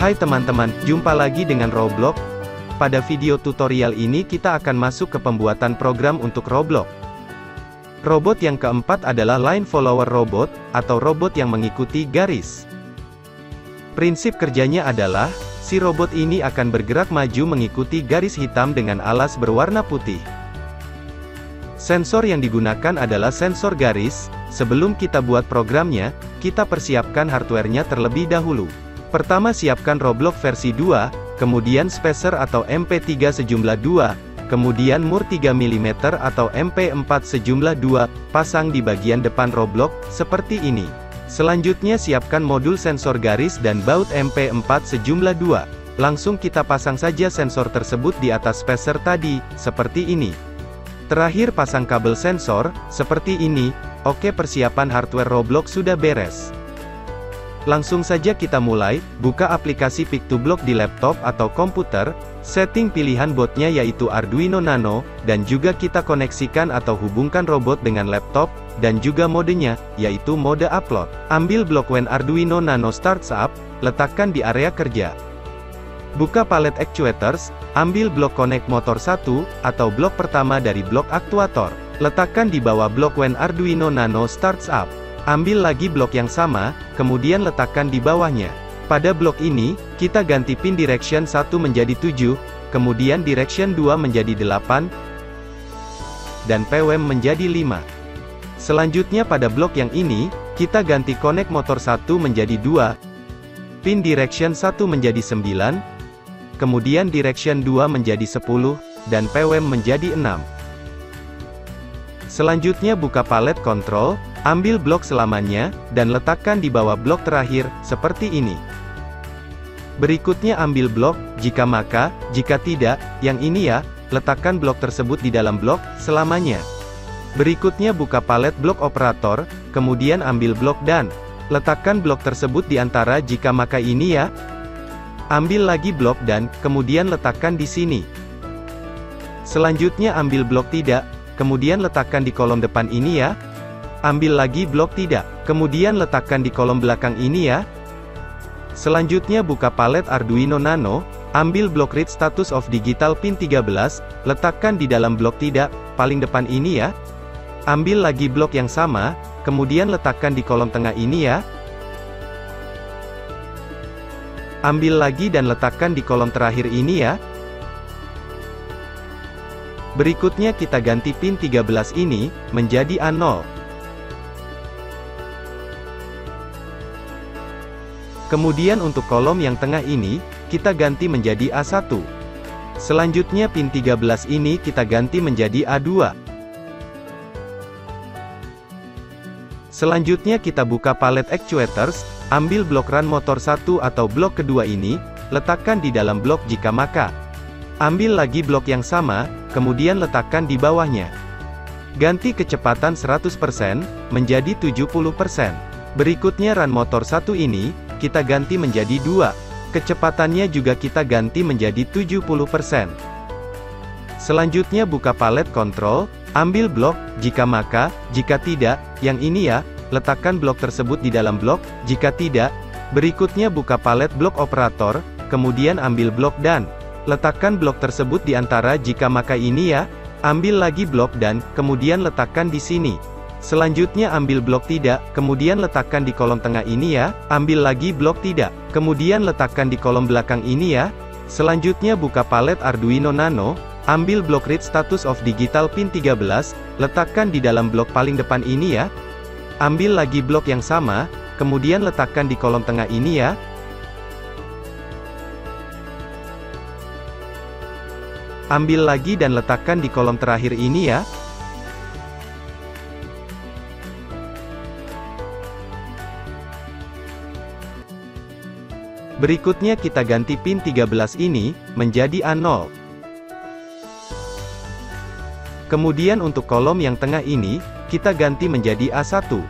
Hai teman-teman, jumpa lagi dengan Roblox. Pada video tutorial ini kita akan masuk ke pembuatan program untuk Roblox. Robot yang keempat adalah Line Follower Robot, atau robot yang mengikuti garis. Prinsip kerjanya adalah, si robot ini akan bergerak maju mengikuti garis hitam dengan alas berwarna putih. Sensor yang digunakan adalah sensor garis. Sebelum kita buat programnya, kita persiapkan hardware-nya terlebih dahulu. Pertama siapkan Roblox versi 2, kemudian spacer atau MP3 sejumlah 2, kemudian mur 3 mm atau MP4 sejumlah 2, pasang di bagian depan Roblox, seperti ini. Selanjutnya siapkan modul sensor garis dan baut MP4 sejumlah 2. Langsung kita pasang saja sensor tersebut di atas spacer tadi, seperti ini. Terakhir pasang kabel sensor, seperti ini. Oke, persiapan hardware Roblox sudah beres. Langsung saja kita mulai, buka aplikasi Pick2Block di laptop atau komputer, setting pilihan botnya yaitu Arduino Nano, dan juga kita koneksikan atau hubungkan robot dengan laptop, dan juga modenya, yaitu mode upload. Ambil blok when Arduino Nano starts up, letakkan di area kerja. Buka palet actuators, ambil blok connect motor 1, atau blok pertama dari blok aktuator. Letakkan di bawah blok when Arduino Nano starts up. Ambil lagi blok yang sama, kemudian letakkan di bawahnya. Pada blok ini, kita ganti pin direction 1 menjadi 7, kemudian direction 2 menjadi 8, dan PWM menjadi 5. Selanjutnya pada blok yang ini, kita ganti connect motor 1 menjadi 2, pin direction 1 menjadi 9, kemudian direction 2 menjadi 10, dan PWM menjadi 6. Selanjutnya buka palet control, ambil blok selamanya, dan letakkan di bawah blok terakhir, seperti ini. Berikutnya ambil blok, jika maka, jika tidak, yang ini ya, letakkan blok tersebut di dalam blok, selamanya. Berikutnya buka palet blok operator, kemudian ambil blok dan, letakkan blok tersebut di antara jika maka ini ya. Ambil lagi blok dan, kemudian letakkan di sini. Selanjutnya ambil blok tidak, kemudian letakkan di kolom depan ini ya. Ambil lagi blok tidak, kemudian letakkan di kolom belakang ini ya. Selanjutnya buka palet Arduino Nano, ambil blok read status of digital pin 13, letakkan di dalam blok tidak, paling depan ini ya. Ambil lagi blok yang sama, kemudian letakkan di kolom tengah ini ya. Ambil lagi dan letakkan di kolom terakhir ini ya. Berikutnya kita ganti pin 13 ini, menjadi A0. Kemudian untuk kolom yang tengah ini, kita ganti menjadi A1. Selanjutnya pin 13 ini kita ganti menjadi A2. Selanjutnya kita buka palet actuators, ambil blok run motor 1 atau blok kedua ini, letakkan di dalam blok jika maka. Ambil lagi blok yang sama, kemudian letakkan di bawahnya. Ganti kecepatan 100%, menjadi 70%. Berikutnya run motor 1 ini, kita ganti menjadi 2. Kecepatannya juga kita ganti menjadi 70%. Selanjutnya buka palet control, ambil blok, jika maka, jika tidak, yang ini ya, letakkan blok tersebut di dalam blok, jika tidak. Berikutnya buka palet blok operator, kemudian ambil blok dan, letakkan blok tersebut di antara jika maka ini ya. Ambil lagi blok dan, kemudian letakkan di sini. Selanjutnya ambil blok tidak, kemudian letakkan di kolom tengah ini ya. Ambil lagi blok tidak, kemudian letakkan di kolom belakang ini ya. Selanjutnya buka palet Arduino Nano, ambil blok read status of digital pin 13, letakkan di dalam blok paling depan ini ya. Ambil lagi blok yang sama, kemudian letakkan di kolom tengah ini ya. Ambil lagi dan letakkan di kolom terakhir ini ya. Berikutnya kita ganti pin 13 ini, menjadi A0. Kemudian untuk kolom yang tengah ini, kita ganti menjadi A1.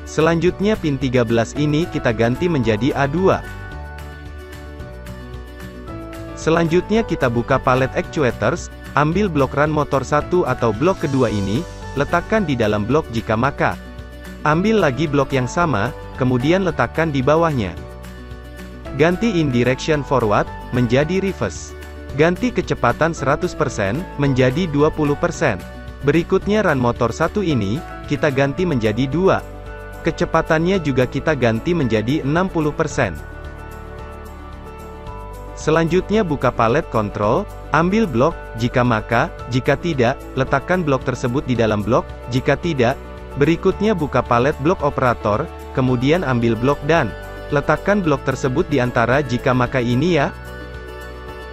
Selanjutnya pin 13 ini kita ganti menjadi A2. Selanjutnya kita buka palet actuators, ambil blok run motor 1 atau blok kedua ini, letakkan di dalam blok jika maka. Ambil lagi blok yang sama, kemudian letakkan di bawahnya. Ganti in direction forward, menjadi reverse. Ganti kecepatan 100%, menjadi 20%. Berikutnya run motor 1 ini, kita ganti menjadi 2. Kecepatannya juga kita ganti menjadi 60%. Selanjutnya buka palet control, ambil blok, jika maka, jika tidak, letakkan blok tersebut di dalam blok, jika tidak. Berikutnya buka palet blok operator, kemudian ambil blok dan letakkan blok tersebut di antara jika maka ini ya.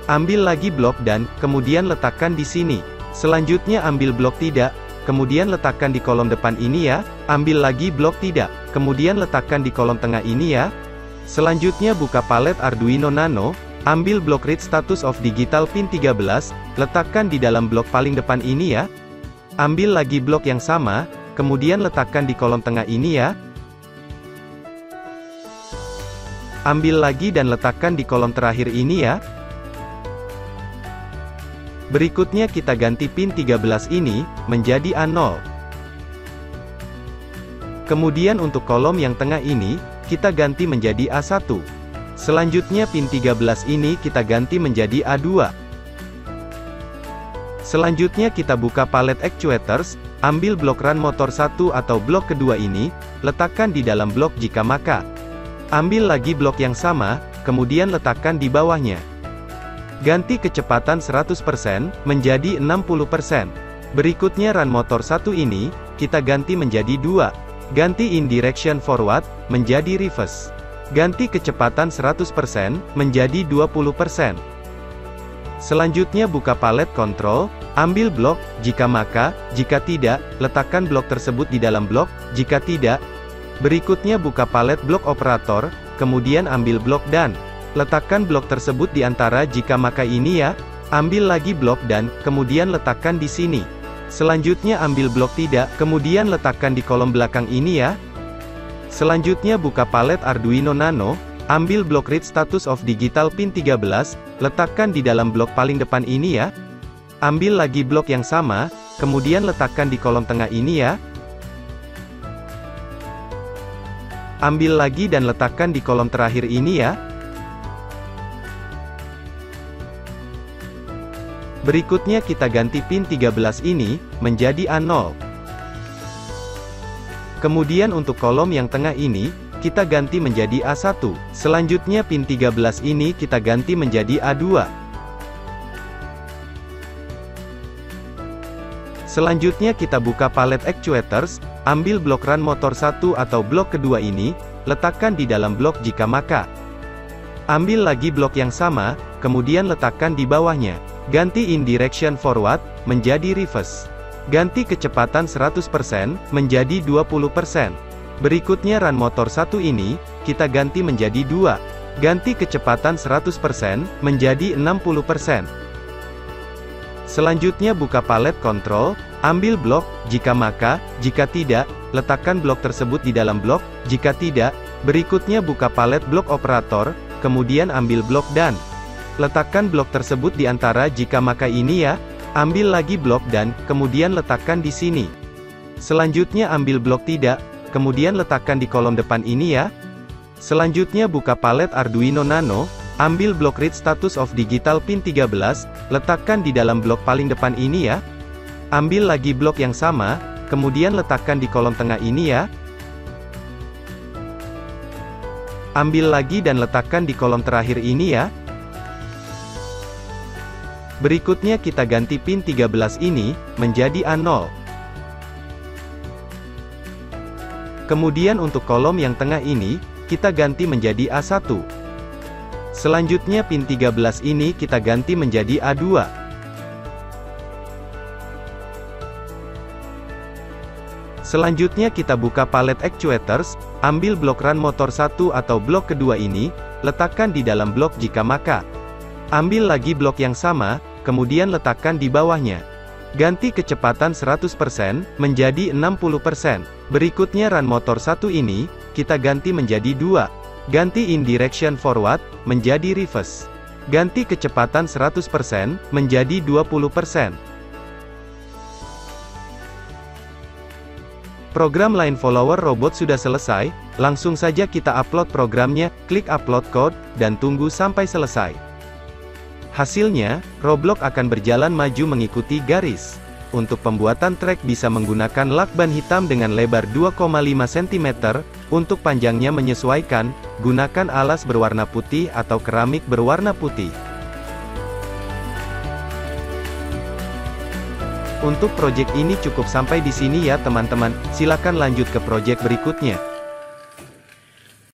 Ambil lagi blok dan, kemudian letakkan di sini. Selanjutnya ambil blok tidak, kemudian letakkan di kolom depan ini ya. Ambil lagi blok tidak, kemudian letakkan di kolom tengah ini ya. Selanjutnya buka palet Arduino Nano, ambil blok read status of digital pin 13, letakkan di dalam blok paling depan ini ya. Ambil lagi blok yang sama, kemudian letakkan di kolom tengah ini ya. Ambil lagi dan letakkan di kolom terakhir ini ya. Berikutnya kita ganti pin 13 ini, menjadi A0. Kemudian untuk kolom yang tengah ini, kita ganti menjadi A1. Selanjutnya pin 13 ini kita ganti menjadi A2. Selanjutnya kita buka palet actuators, ambil blok run motor 1 atau blok kedua ini, letakkan di dalam blok jika maka. Ambil lagi blok yang sama, kemudian letakkan di bawahnya. Ganti kecepatan 100%, menjadi 60%. Berikutnya run motor 1 ini, kita ganti menjadi 2. Ganti in direction forward, menjadi reverse. Ganti kecepatan 100%, menjadi 20%. Selanjutnya buka palet control, ambil blok, jika maka, jika tidak, letakkan blok tersebut di dalam blok, jika tidak. Berikutnya buka palet blok operator, kemudian ambil blok dan letakkan blok tersebut di antara jika maka ini ya. Ambil lagi blok dan kemudian letakkan di sini. Selanjutnya ambil blok tidak, kemudian letakkan di kolom belakang ini ya. Selanjutnya buka palet Arduino Nano, ambil blok read status of digital pin 13, letakkan di dalam blok paling depan ini ya. Ambil lagi blok yang sama, kemudian letakkan di kolom tengah ini ya. Ambil lagi dan letakkan di kolom terakhir ini ya. Berikutnya kita ganti pin 13 ini, menjadi A0. Kemudian untuk kolom yang tengah ini, kita ganti menjadi A1. Selanjutnya pin 13 ini kita ganti menjadi A2. Selanjutnya kita buka palet actuators, ambil blok run motor 1 atau blok kedua ini, letakkan di dalam blok jika maka. Ambil lagi blok yang sama, kemudian letakkan di bawahnya. Ganti in direction forward, menjadi reverse. Ganti kecepatan 100%, menjadi 20%. Berikutnya run motor 1 ini, kita ganti menjadi 2. Ganti kecepatan 100%, menjadi 60%. Selanjutnya buka palet control, ambil blok, jika maka, jika tidak, letakkan blok tersebut di dalam blok, jika tidak. Berikutnya buka palet blok operator, kemudian ambil blok dan letakkan blok tersebut di antara jika maka ini ya. Ambil lagi blok dan kemudian letakkan di sini. Selanjutnya ambil blok tidak, kemudian letakkan di kolom depan ini ya. Selanjutnya buka palet Arduino Nano, ambil blok read status of digital pin 13, letakkan di dalam blok paling depan ini ya. Ambil lagi blok yang sama, kemudian letakkan di kolom tengah ini ya. Ambil lagi dan letakkan di kolom terakhir ini ya. Berikutnya kita ganti pin 13 ini, menjadi A0. Kemudian untuk kolom yang tengah ini, kita ganti menjadi A1. Selanjutnya pin 13 ini kita ganti menjadi A2. Selanjutnya kita buka palet actuators, ambil blok run motor 1 atau blok kedua ini, letakkan di dalam blok jika maka. Ambil lagi blok yang sama, kemudian letakkan di bawahnya. Ganti kecepatan 100%, menjadi 60%. Berikutnya run motor 1 ini, kita ganti menjadi 2. Ganti in direction forward, menjadi reverse. Ganti kecepatan 100%, menjadi 20%. Program Line Follower Robot sudah selesai, langsung saja kita upload programnya, klik upload code, dan tunggu sampai selesai. Hasilnya, Roblox akan berjalan maju mengikuti garis. Untuk pembuatan trek bisa menggunakan lakban hitam dengan lebar 2,5 cm, untuk panjangnya menyesuaikan, gunakan alas berwarna putih atau keramik berwarna putih. Untuk project ini cukup sampai di sini ya teman-teman, silakan lanjut ke project berikutnya.